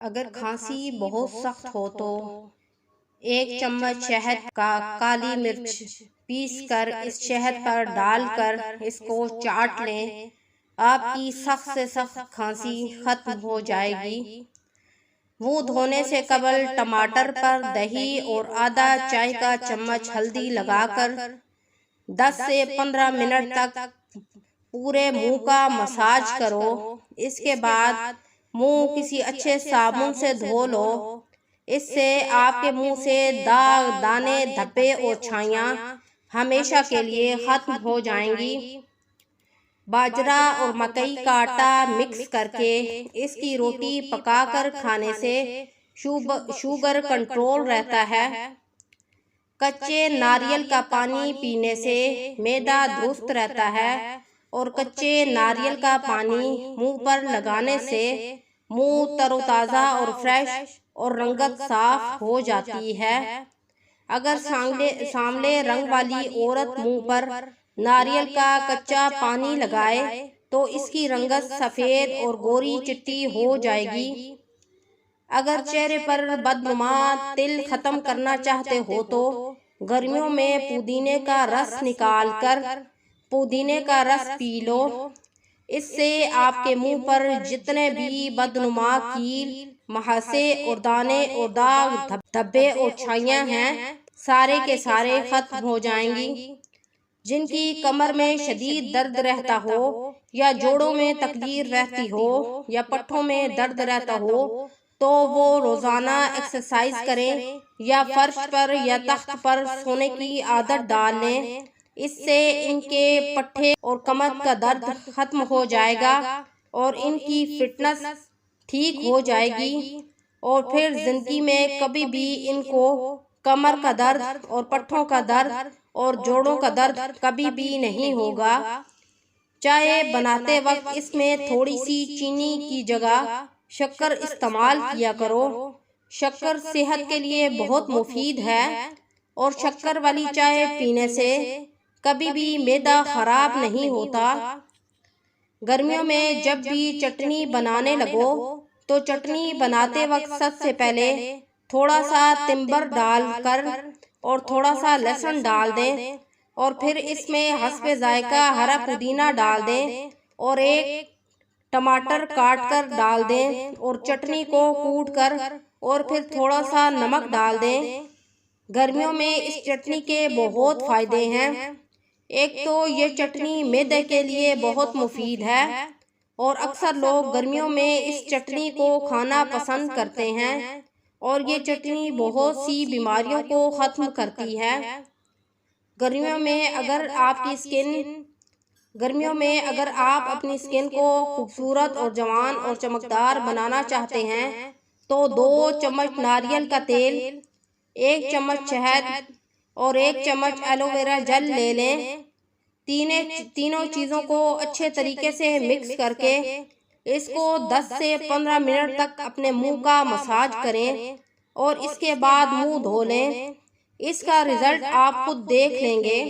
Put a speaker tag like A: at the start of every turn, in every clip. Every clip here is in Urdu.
A: اگر کھانسی بہت سخت ہو تو 1 چمچ شہد کا کالی مرچ پیس کر اس شہد پر ڈال کر اس کو چاٹ لیں، آپ کی سخت سے سخت کھانسی ختم ہو جائے گی۔ منہ دھونے سے قبل ٹماٹر پر دہی اور آدھا چائے کا چمچ ہلدی لگا کر 10 سے 15 منٹ تک پورے منہ کا مساج کرو۔ اس کے بعد منہ کسی اچھے صابن سے دھو لو، اس سے آپ کے منہ سے داغ، دانے، دھبے اور چھائیاں ہمیشہ کے لیے ختم ہو جائیں گی۔ باجرہ اور مکئی کا آٹا مکس کر کے اس کی روٹی پکا کر کھانے سے شوگر کنٹرول رہتا ہے۔ کچے ناریل کا پانی پینے سے معدہ درست رہتا ہے اور کچے ناریل کا پانی منہ پر لگانے سے منہ تر و تازہ اور فریش اور رنگت صاف ہو جاتی ہے۔ اگر سانولے رنگ والی عورت منہ پر ناریل کا کچا پانی لگائے تو اس کی رنگت سفید اور گوری چٹی ہو جائے گی۔ اگر چہرے پر بدنما تل ختم کرنا چاہتے ہو تو گرمیوں میں پودینے کا رس نکال کر پودینے کا رس پی لو، اس سے آپ کے منہ پر جتنے بھی بدنما کیل، مہاسے اور دانے اور داغ، دھبے اور چھائیاں ہیں، سارے کے سارے ختم ہو جائیں گی۔ جن کی کمر میں شدید درد رہتا ہو یا جوڑوں میں تکلیف رہتی ہو یا پٹھوں میں درد رہتا ہو تو وہ روزانہ ایکسرسائز کریں یا فرش پر یا تخت پر سونے کی عادت ڈال لیں، اس سے ان کے پٹھے اور کمر کا درد ختم ہو جائے گا اور ان کی فٹنس ٹھیک ہو جائے گی، اور پھر زندگی میں کبھی بھی ان کو کمر کا درد اور پٹھوں کا درد اور جوڑوں کا درد کبھی بھی نہیں ہوگا۔ چائے بناتے وقت اس میں تھوڑی سی چینی کی جگہ شکر استعمال کیا کرو۔ شکر صحت کے لیے بہت مفید ہے اور شکر والی چائے پینے سے کبھی بھی معدہ خراب نہیں ہوتا۔ گرمیوں میں جب بھی چٹنی بنانے لگو تو چٹنی بناتے وقت سب سے پہلے تھوڑا سا تمبر ڈال کر اور تھوڑا سا لہسن ڈال دیں، اور پھر اس میں حسب ذائقہ ہرا پودینہ ڈال دیں اور 1 ٹماٹر کاٹ کر ڈال دیں اور چٹنی کو کوٹ کر اور پھر تھوڑا سا نمک ڈال دیں۔ گرمیوں میں اس چٹنی کے بہت فائدے ہیں۔ ایک تو یہ چٹنی معدے کے لیے بہت مفید ہے اور اکثر لوگ گرمیوں میں اس چٹنی کو کھانا پسند کرتے ہیں، اور یہ چٹنی بہت سی بیماریوں کو ختم کرتی ہے۔ گرمیوں میں اگر آپ اپنی سکن کو خوبصورت اور جوان اور چمکدار بنانا چاہتے ہیں تو 2 چمچ ناریل کا تیل، 1 چمچ شہد اور 1 چمچ ایلو ویرا جیل لے لیں۔ تینوں چیزوں کو اچھے طریقے سے مکس کر کے اس کو 10 سے 15 منٹ تک اپنے منہ کا مساج کریں اور اس کے بعد منہ دھو لیں۔ اس کا رزلٹ آپ خود دیکھ لیں گے۔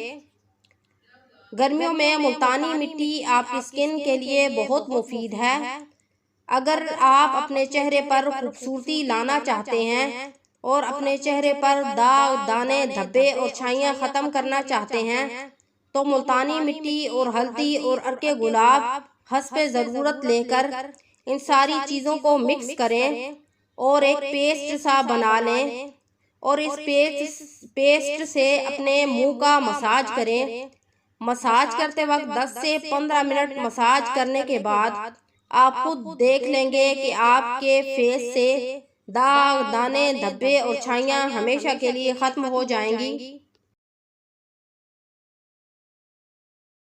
A: گرمیوں میں ملتانی مٹی آپ کی سکن کے لیے بہت مفید ہے۔ اگر آپ اپنے چہرے پر خوبصورتی لانا چاہتے ہیں اور اپنے چہرے پر داغ، دانے، دھبے اور چھائیاں ختم کرنا چاہتے ہیں تو ملتانی مٹی اور ہلدی اور عرق گلاب حسب ضرورت لے کر ان ساری چیزوں کو مکس کریں اور ایک پیسٹ سا بنا لیں، اور اس پیسٹ سے اپنے منہ کا مساج کریں۔ مساج کرتے وقت 10 سے 15 منٹ مساج کرنے کے بعد آپ خود دیکھ لیں گے کہ آپ کے فیس سے داغ، دانے، دھبے اور چھائیاں ہمیشہ کے لیے ختم ہو جائیں گی۔